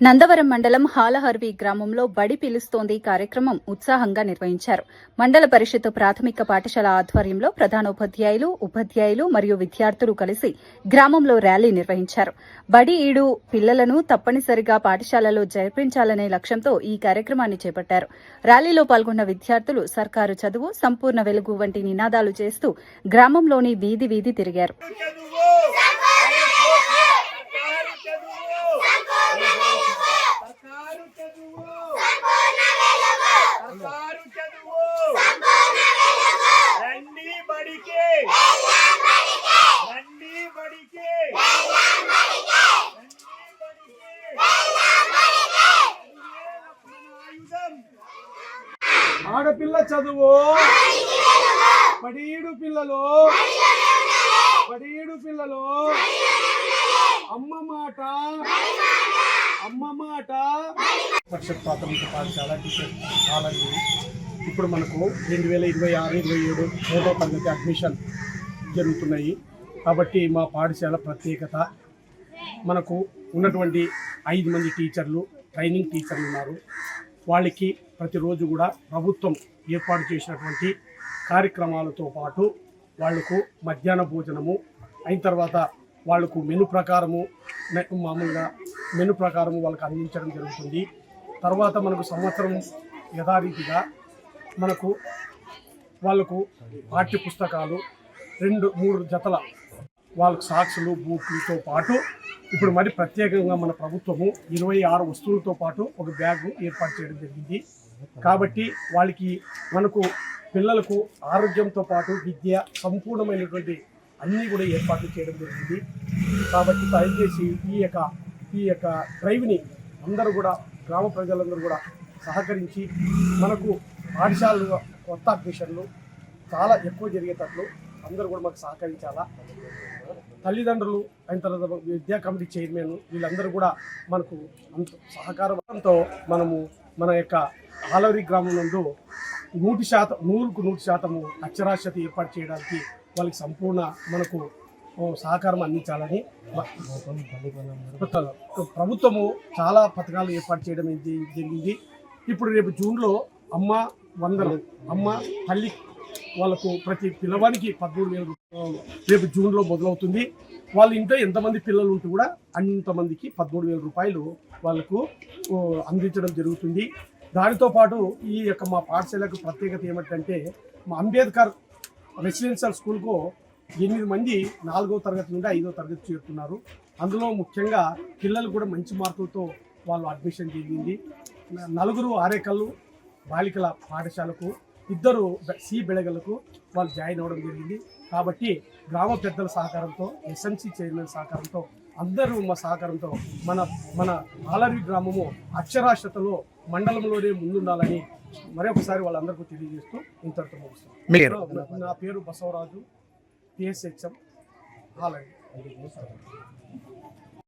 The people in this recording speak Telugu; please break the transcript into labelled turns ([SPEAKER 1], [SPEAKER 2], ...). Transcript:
[SPEAKER 1] నందవరం మండలం హాలహర్వి గ్రామంలో బడి పిలుస్తోంది కార్యక్రమం ఉత్సాహంగా నిర్వహించారు. మండల పరిషత్ ప్రాథమిక పాఠశాల ఆధ్వర్యంలో ప్రధానోపాధ్యాయులు, ఉపాధ్యాయులు మరియు విద్యార్థులు కలిసి గ్రామంలో ర్యాలీ నిర్వహించారు. బడి ఈడు పిల్లలను తప్పనిసరిగా పాఠశాలలో జరిపించాలనే లక్ష్యంతో ఈ కార్యక్రమాన్ని చేపట్టారు. ర్యాలీలో పాల్గొన్న విద్యార్థులు సర్కారు చదువు, సంపూర్ణ వెలుగు వంటి నినాదాలు చేస్తూ గ్రామంలోని వీధి వీధి తిరిగారు.
[SPEAKER 2] ఆడపిల్ల చదువు పడీడు పిల్లలు అమ్మ మాట పరిషత్ ప్రాథమిక పాఠశాల టీచర్ కాలేజీ ఇప్పుడు మనకు 2026-27 మూడవ తరగతి అడ్మిషన్ జరుగుతున్నాయి. కాబట్టి మా పాఠశాల ప్రత్యేకత మనకు ఉన్నటువంటి 5 మంది టీచర్లు, ట్రైనింగ్ టీచర్లు ఉన్నారు. వాళ్ళకి ప్రతిరోజు కూడా ప్రభుత్వం ఏర్పాటు చేసినటువంటి కార్యక్రమాలతో పాటు వాళ్లకు మధ్యాహ్న భోజనము అయిన తర్వాత వాళ్లకు మెను ప్రకారము వాళ్ళకు అందించడం జరుగుతుంది. తర్వాత మనకు సంవత్సరం యథారీతిగా మనకు వాళ్లకు పాఠ్య పుస్తకాలు 2-3 జతల వాళ్ళకు సాక్సులు, బూట్లతో పాటు ఇప్పుడు మరి ప్రత్యేకంగా మన ప్రభుత్వము 26 వస్తువులతో పాటు ఒక బ్యాగ్ ఏర్పాటు చేయడం జరిగింది. కాబట్టి వాళ్ళకి మనకు పిల్లలకు ఆరోగ్యంతో పాటు విద్య సంపూర్ణమైనటువంటి అన్నీ కూడా ఏర్పాట్లు చేయడం జరిగింది. కాబట్టి దయచేసి ఈ యొక్క డ్రైవ్ని అందరూ కూడా గ్రామ ప్రజలందరూ కూడా సహకరించి మనకు పాఠశాలలో కొత్త అడ్మిషన్లు చాలా ఎక్కువ జరిగేటట్లు అందరూ కూడా మాకు సహకరించాలా. తల్లిదండ్రులు అయిన తర్వాత విద్యా కమిటీ చైర్మన్ వీళ్ళందరూ కూడా మనకు అంత సహకారంతో మనము మన యొక్క హాలహర్వి గ్రామం నందు 100% అక్షరాస్యత ఏర్పాటు చేయడానికి వాళ్ళకి సంపూర్ణ మనకు సహకారం అందించాలని ప్రభుత్వము చాలా పథకాలు ఏర్పాటు చేయడం జరిగింది. ఇప్పుడు రేపు జూన్లో అమ్మ వందనం, అమ్మ తల్లి వాళ్ళకు ప్రతి పిల్లవానికి 13,000 రేపు జూన్లో మొదలవుతుంది. వాళ్ళ ఇంట్లో ఎంతమంది పిల్లలు ఉంటే కూడా అంతమందికి 13,000 రూపాయలు వాళ్ళకు అందించడం జరుగుతుంది. దానితో పాటు ఈ యొక్క మా పాఠశాలకు ప్రత్యేకత ఏమిటంటే మా అంబేద్కర్ రెసిడెన్షియల్ స్కూల్కు 8 మంది 4వ తరగతి నుండి 5వ తరగతి చేరుతున్నారు. అందులో ముఖ్యంగా పిల్లలు కూడా మంచి మార్కులతో వాళ్ళు అడ్మిషన్ జరిగింది. 4 ఆరేకల్లు బాలికల పాఠశాలకు 2 సి బెళగలకు వాళ్ళు జాయిన్ అవ్వడం జరిగింది. కాబట్టి గ్రామ పెద్దల సహకారంతో, ఎస్ఎంసీ చైర్మన్ సహకారంతో, అందరూ మా సహకారంతో మన హాలహర్వి గ్రామము అక్షరాస్యతలో మండలంలోనే ముందుండాలని మరొకసారి వాళ్ళందరికీ తెలియజేస్తూ ఇంతటితో ముగిస్తాను. నా పేరు బసవరాజు, PSHM హాలహర్వి.